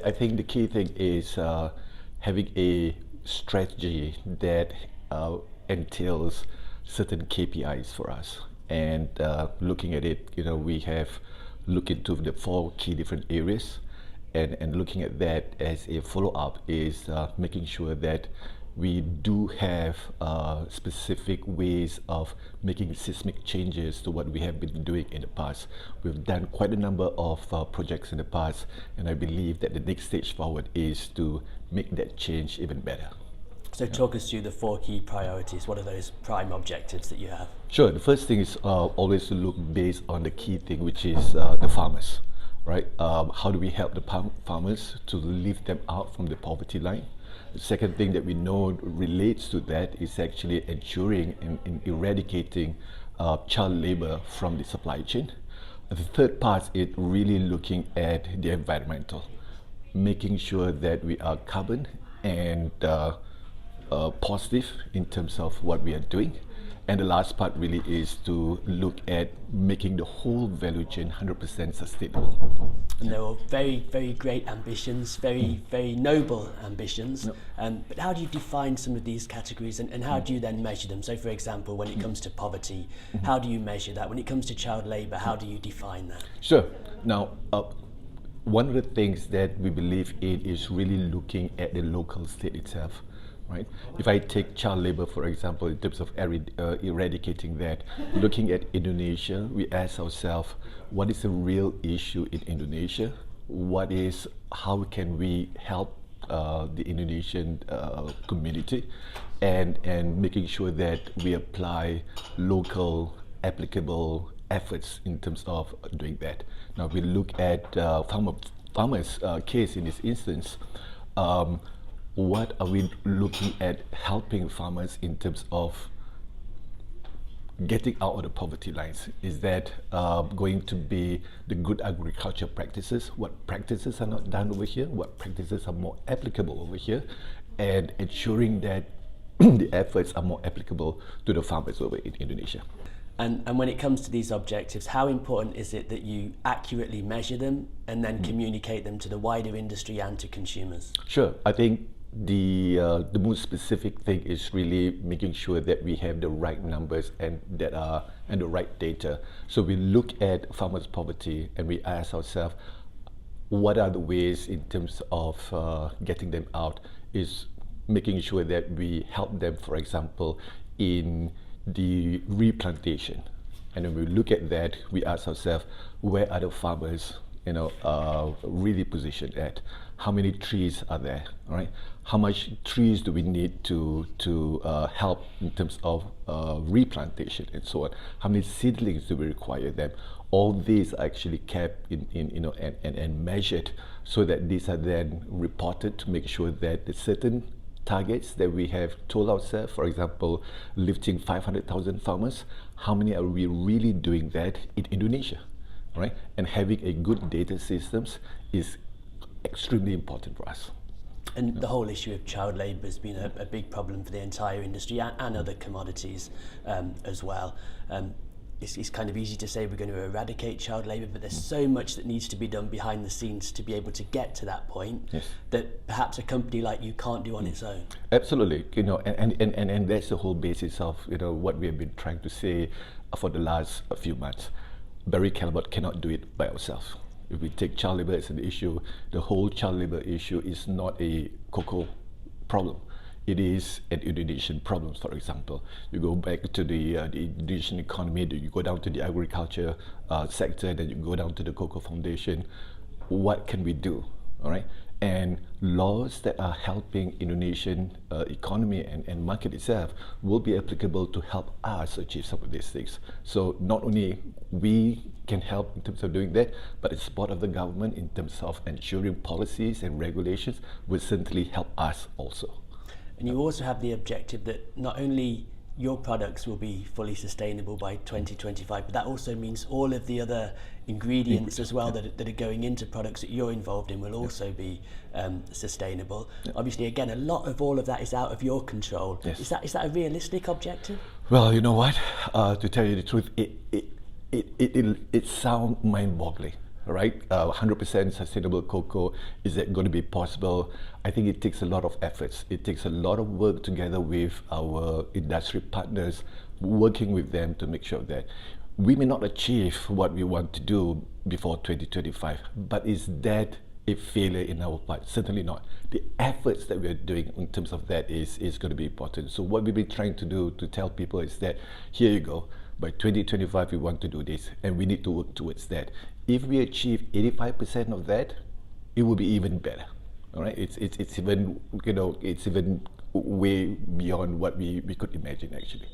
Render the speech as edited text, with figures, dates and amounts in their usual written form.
I think the key thing is having a strategy that entails certain KPIs for us. And looking at it, we have looked into the four key different areas, and looking at that as a follow-up is making sure that we do have specific ways of making seismic changes to what we have been doing in the past. We've done quite a number of projects in the past, and I believe that the next stage forward is to make that change even better. So talk us through the four key priorities. What are those prime objectives that you have? Sure. The first thing is always to look based on the key thing, which is the farmers, right? How do we help the farmers to lift them out from the poverty line? The second thing that we know relates to that is actually ensuring and eradicating child labor from the supply chain. And the third part is really looking at the environmental, making sure that we are carbon and positive in terms of what we are doing. And the last part really is to look at making the whole value chain 100% sustainable. And there are very, very great ambitions, very, very noble ambitions. But how do you define some of these categories, and how do you then measure them? So, for example, when it comes to poverty, how do you measure that? When it comes to child labour, how do you define that? Sure. Now, one of the things that we believe in is really looking at the local state itself. Right? If I take child labor, for example, in terms of eradicating that, looking at Indonesia, we ask ourselves, what is the real issue in Indonesia? How can we help the Indonesian community, and making sure that we apply local applicable efforts in terms of doing that. Now, we look at farmers' case in this instance. What are we looking at helping farmers in terms of getting out of the poverty lines? Is that going to be the good agriculture practices? What practices are not done over here? What practices are more applicable over here? And ensuring that the efforts are more applicable to the farmers over in Indonesia. And when it comes to these objectives, how important is it that you accurately measure them and then communicate them to the wider industry and to consumers? Sure. I think the most specific thing is really making sure that we have the right numbers and the right data. So we look at farmers' poverty and we ask ourselves, what are the ways in terms of getting them out? Is making sure that we help them, for example, in the replantation. And when we look at that, we ask ourselves, where are the farmers really positioned at? How many trees are there, right? How much trees do we need to help in terms of replantation and so on? How many seedlings do we require them? All these are actually kept and measured, so that these are then reported to make sure that the certain targets that we have told ourselves, for example, lifting 500,000 farmers, how many are we really doing that in Indonesia, right? And having a good data systems is extremely important for us. And the whole issue of child labour has been a big problem for the entire industry and other commodities as well. It's kind of easy to say we're going to eradicate child labour, but there's so much that needs to be done behind the scenes to be able to get to that point. Yes. That perhaps a company like you can't do on its own. Absolutely, and that's the whole basis of what we have been trying to say for the last few months. Barry Callebaut cannot do it by ourselves. If we take child labour as an issue, the whole child labour issue is not a cocoa problem. It is an Indonesian problem, for example. You go back to the Indonesian economy, you go down to the agriculture sector, then you go down to the Cocoa Foundation. What can we do, all right? And laws that are helping Indonesian economy and market itself will be applicable to help us achieve some of these things. So not only we can help in terms of doing that, but the support of the government in terms of ensuring policies and regulations will certainly help us also. And you also have the objective that not only your products will be fully sustainable by 2025, but that also means all of the other ingredients as well that are going into products that you're involved in will also be sustainable. Obviously, again, a lot of all of that is out of your control. Yes. Is that a realistic objective? Well, you know what? To tell you the truth, it sounds mind-boggling, right? 100% sustainable cocoa, is that going to be possible? I think it takes a lot of efforts. It takes a lot of work together with our industry partners, working with them to make sure that we may not achieve what we want to do before 2025, but is that a failure in our part? Certainly not. The efforts that we're doing in terms of that is going to be important. So what we've been trying to do to tell people is that, here you go, by 2025 we want to do this, and we need to work towards that. If we achieve 85% of that, it will be even better. All right, it's even, you know, it's even way beyond what we could imagine actually.